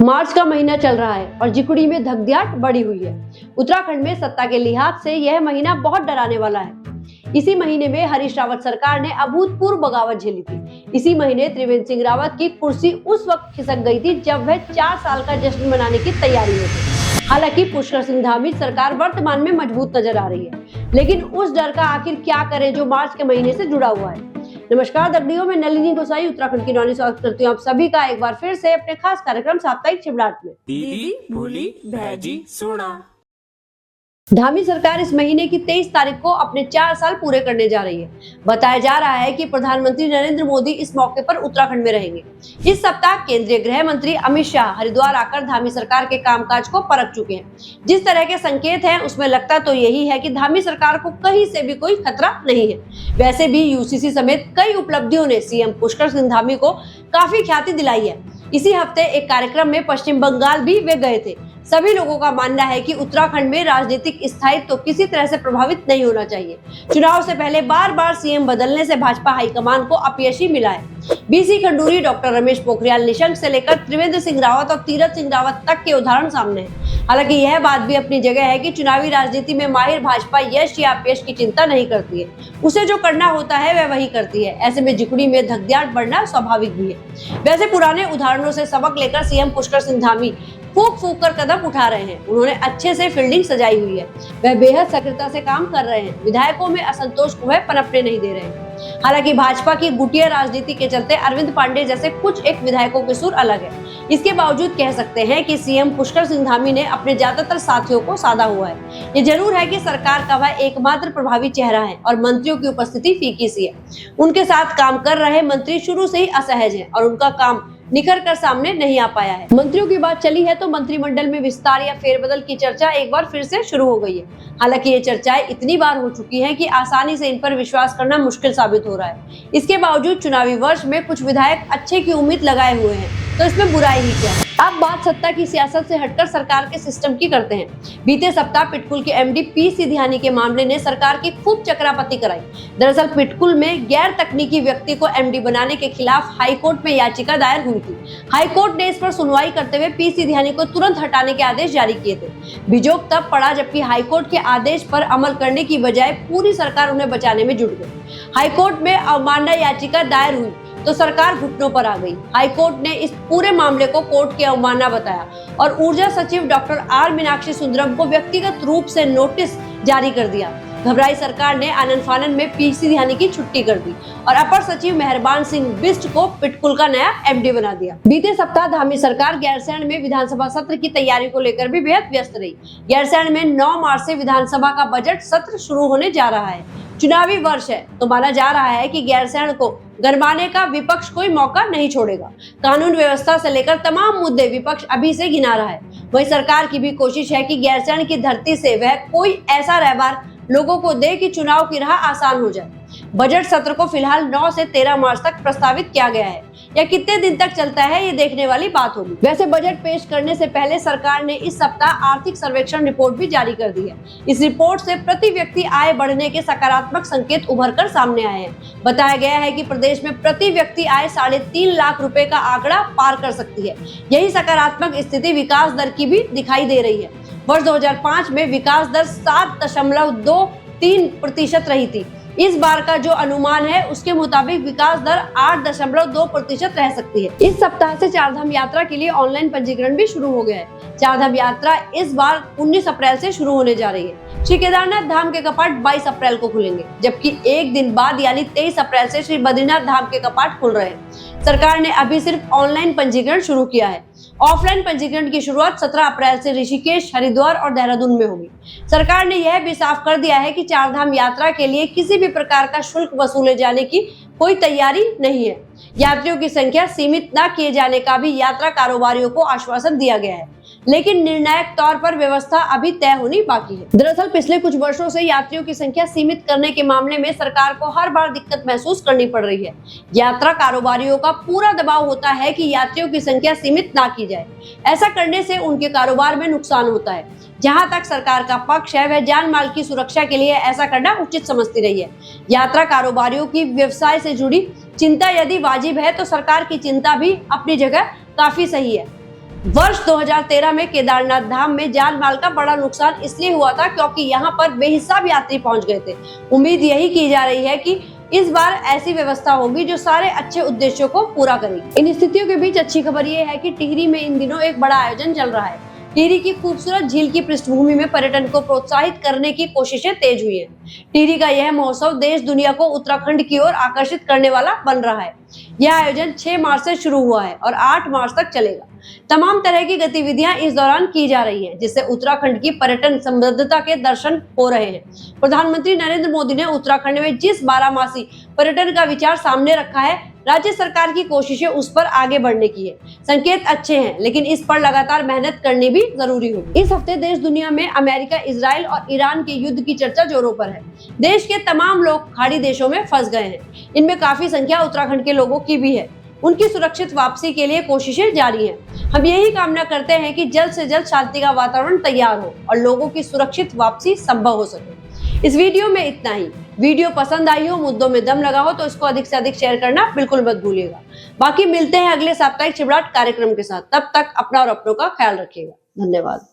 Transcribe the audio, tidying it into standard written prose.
मार्च का महीना चल रहा है और जिकुड़ी में धकधकाहट बढ़ी हुई है। उत्तराखंड में सत्ता के लिहाज से यह महीना बहुत डराने वाला है। इसी महीने में हरीश रावत सरकार ने अभूतपूर्व बगावत झेली थी। इसी महीने त्रिवेंद्र सिंह रावत की कुर्सी उस वक्त खिसक गई थी जब वह 4 साल का जश्न मनाने की तैयारी में थे। हालांकि पुष्कर सिंह धामी सरकार वर्तमान में मजबूत नजर आ रही है, लेकिन उस डर का आखिर क्या करें जो मार्च के महीने से जुड़ा हुआ है। नमस्कार दगड़ियों, मैं नलिनी गोसाई उत्तराखंड की नौनी स्वागत करती हूँ आप सभी का एक बार फिर से अपने खास कार्यक्रम साप्ताहिक चिमडाट में। दीदी भूली भैजी सुना। धामी सरकार इस महीने की 23 तारीख को अपने 4 साल पूरे करने जा रही है। बताया जा रहा है कि प्रधानमंत्री नरेंद्र मोदी इस मौके पर उत्तराखंड में रहेंगे। इस सप्ताह केंद्रीय गृह मंत्री अमित शाह हरिद्वार आकर धामी सरकार के कामकाज को परख चुके हैं। जिस तरह के संकेत हैं उसमें लगता तो यही है कि धामी सरकार को कहीं से भी कोई खतरा नहीं है। वैसे भी यूसीसी समेत कई उपलब्धियों ने सीएम पुष्कर सिंह धामी को काफी ख्याति दिलाई है। इसी हफ्ते एक कार्यक्रम में पश्चिम बंगाल भी वे गए थे। सभी लोगों का मानना है कि उत्तराखंड में राजनीतिक स्थायित्व तो किसी तरह से प्रभावित नहीं होना चाहिए। चुनाव से पहले बार बार सीएम बदलने से भाजपा हाईकमान को अपयश ही मिला है। बीसी खंडूरी, डॉक्टर रमेश पोखरियाल निशंक से लेकर त्रिवेंद्र सिंह रावत और तीरथ सिंह रावत तक के उदाहरण सामने हैं। हालांकि यह बात भी अपनी जगह है कि चुनावी राजनीति में माहिर भाजपा यश या अपयश की चिंता नहीं करती है। उसे जो करना होता है वह वही करती है। ऐसे में जिकुड़ी में धकधकाहट बढ़ना स्वाभाविक भी है। वैसे पुराने उदाहरणों से सबक लेकर सीएम पुष्कर सिंह धामी फूक फूक कर कदम उठा रहे हैं। उन्होंने अच्छे से फील्डिंग सजाई हुई है। वह बेहद सक्रियता से काम कर रहे हैं। विधायकों में असंतोष को वह पनपने नहीं दे रहे हैं। हालांकि भाजपा की गुटिया राजनीति के चलते अरविंद पांडे जैसे कुछ एक विधायकों के सुर अलग है। इसके बावजूद कह सकते हैं कि सीएम पुष्कर सिंह धामी ने अपने ज्यादातर साथियों को साधा हुआ है। ये जरूर है कि सरकार का वह एकमात्र प्रभावी चेहरा है और मंत्रियों की उपस्थिति फीकी सी है। उनके साथ काम कर रहे मंत्री शुरू से ही असहज हैं और उनका काम निखर कर सामने नहीं आ पाया है। मंत्रियों की बात चली है तो मंत्रिमंडल में विस्तार या फेरबदल की चर्चा एक बार फिर से शुरू हो गई है। हालांकि ये चर्चाएं इतनी बार हो चुकी हैं कि आसानी से इन पर विश्वास करना मुश्किल साबित हो रहा है। इसके बावजूद चुनावी वर्ष में कुछ विधायक अच्छे की उम्मीद लगाए हुए हैं, तो इसमें बुराई ही क्या है। अब बात सत्ता की सियासत से हटकर सरकार के सिस्टम की करते हैं। बीते सप्ताह पिटकुल के एमडी पीसी ध्यानी के मामले ने सरकार की खूब चक्रापति कराई। दरअसल पिटकुल में गैर तकनीकी व्यक्ति को एमडी बनाने के खिलाफ हाईकोर्ट में याचिका दायर हुई थी। हाईकोर्ट ने इस पर सुनवाई करते हुए पीसी ध्यानी को तुरंत हटाने के आदेश जारी किए थे। बिजोग तब पड़ा जबकि हाईकोर्ट के आदेश पर अमल करने की बजाय पूरी सरकार उन्हें बचाने में जुट गई। हाईकोर्ट में अवमानना याचिका दायर हुई तो सरकार घुटनों पर आ गई। हाईकोर्ट ने इस पूरे मामले को कोर्ट की अवमानना बताया और ऊर्जा सचिव डॉक्टर आर मीनाक्षी सुंदरम को व्यक्तिगत रूप से नोटिस जारी कर दिया। घबराई सरकार ने आनन फानन में पीसी ध्यानी की छुट्टी कर दी और अपर सचिव मेहरबान सिंह बिष्ट को पिटकुल का नया एमडी बना दिया। बीते सप्ताह धामी सरकार गैरसैंण में विधानसभा सत्र की तैयारी को लेकर भी बेहद व्यस्त रही। गैरसैंण में 9 मार्च से विधानसभा का बजट सत्र शुरू होने जा रहा है। चुनावी वर्ष है तो माना जा रहा है कि गैरसैंण को गरमाने का विपक्ष कोई मौका नहीं छोड़ेगा। कानून व्यवस्था से लेकर तमाम मुद्दे विपक्ष अभी से गिना रहा है। वही सरकार की भी कोशिश है कि गैरसैंण की धरती से वह कोई ऐसा रहवार लोगों को दे कि चुनाव की राह आसान हो जाए। बजट सत्र को फिलहाल 9 से 13 मार्च तक प्रस्तावित किया गया है। या कितने दिन तक चलता है ये देखने वाली बात होगी। वैसे बजट पेश करने से पहले सरकार ने इस सप्ताह आर्थिक सर्वेक्षण रिपोर्ट भी जारी कर दी है। इस रिपोर्ट से प्रति व्यक्ति आय बढ़ने के सकारात्मक संकेत उभर कर सामने आए हैं। बताया गया है कि प्रदेश में प्रति व्यक्ति आय 3.5 लाख रुपए का आंकड़ा पार कर सकती है। यही सकारात्मक स्थिति विकास दर की भी दिखाई दे रही है। वर्ष 2005 में विकास दर 7.23% रही थी। इस बार का जो अनुमान है उसके मुताबिक विकास दर 8.2% रह सकती है। इस सप्ताह से चारधाम यात्रा के लिए ऑनलाइन पंजीकरण भी शुरू हो गया है। चारधाम यात्रा इस बार 19 अप्रैल से शुरू होने जा रही है। श्री केदारनाथ धाम के कपाट 22 अप्रैल को खुलेंगे, जबकि एक दिन बाद यानी 23 अप्रैल से श्री बद्रीनाथ धाम के कपाट खुल रहे हैं। सरकार ने अभी सिर्फ ऑनलाइन पंजीकरण शुरू किया है। ऑफलाइन पंजीकरण की शुरुआत 17 अप्रैल से ऋषिकेश, हरिद्वार और देहरादून में होगी। सरकार ने यह भी साफ कर दिया है कि चारधाम यात्रा के लिए किसी भी प्रकार का शुल्क वसूले जाने की कोई तैयारी नहीं है। यात्रियों की संख्या सीमित न किए जाने का भी यात्रा कारोबारियों को आश्वासन दिया गया है, लेकिन निर्णायक तौर पर व्यवस्था अभी तय होनी बाकी है। दरअसल पिछले कुछ वर्षों से यात्रियों की संख्या सीमित करने के मामले में सरकार को हर बार दिक्कत महसूस करनी पड़ रही है। यात्रा कारोबारियों का पूरा दबाव होता है कि यात्रियों की संख्या सीमित ना की जाए। ऐसा करने से उनके कारोबार में नुकसान होता है। जहां तक सरकार का पक्ष है वह जान माल की सुरक्षा के लिए ऐसा करना उचित समझती रही है। यात्रा कारोबारियों की व्यवसाय से जुड़ी चिंता यदि वाजिब है तो सरकार की चिंता भी अपनी जगह काफी सही है। वर्ष 2013 में केदारनाथ धाम में जान माल का बड़ा नुकसान इसलिए हुआ था क्योंकि यहाँ पर बेहिसाब यात्री पहुंच गए थे। उम्मीद यही की जा रही है कि इस बार ऐसी व्यवस्था होगी जो सारे अच्छे उद्देश्यों को पूरा करेगी। इन स्थितियों के बीच अच्छी खबर ये है कि टिहरी में इन दिनों एक बड़ा आयोजन चल रहा है। टिहरी की खूबसूरत झील की पृष्ठभूमि में पर्यटन को प्रोत्साहित करने की कोशिशें तेज हुई हैं। टिहरी का यह महोत्सव देश दुनिया को उत्तराखंड की ओर आकर्षित करने वाला बन रहा है। यह आयोजन 6 मार्च से शुरू हुआ है और 8 मार्च तक चलेगा। तमाम तरह की गतिविधियां इस दौरान की जा रही हैं, जिससे उत्तराखंड की पर्यटन समृद्धता के दर्शन हो रहे हैं। प्रधानमंत्री नरेंद्र मोदी ने उत्तराखंड में जिस 12 मासी पर्यटन का विचार सामने रखा है, राज्य सरकार की कोशिशें उस पर आगे बढ़ने की है। संकेत अच्छे हैं, लेकिन इस पर लगातार मेहनत करनी भी जरूरी होगी। इस हफ्ते देश दुनिया में अमेरिका, इजराइल और ईरान के युद्ध की चर्चा जोरों पर है। देश के तमाम लोग खाड़ी देशों में फंस गए हैं। इनमें काफी संख्या उत्तराखंड के लोगों की भी है। उनकी सुरक्षित वापसी के लिए कोशिशें जारी हैं। हम यही कामना करते हैं कि जल्द से जल्द शांति का वातावरण तैयार हो और लोगों की सुरक्षित वापसी संभव हो सके। इस वीडियो में इतना ही। वीडियो पसंद आई हो, मुद्दों में दम लगा हो तो इसको अधिक से अधिक शेयर करना बिल्कुल मत भूलिएगा। बाकी मिलते हैं अगले साप्ताहिक चिबड़ाहट कार्यक्रम के साथ। तब तक अपना और अपनों का ख्याल रखिएगा। धन्यवाद।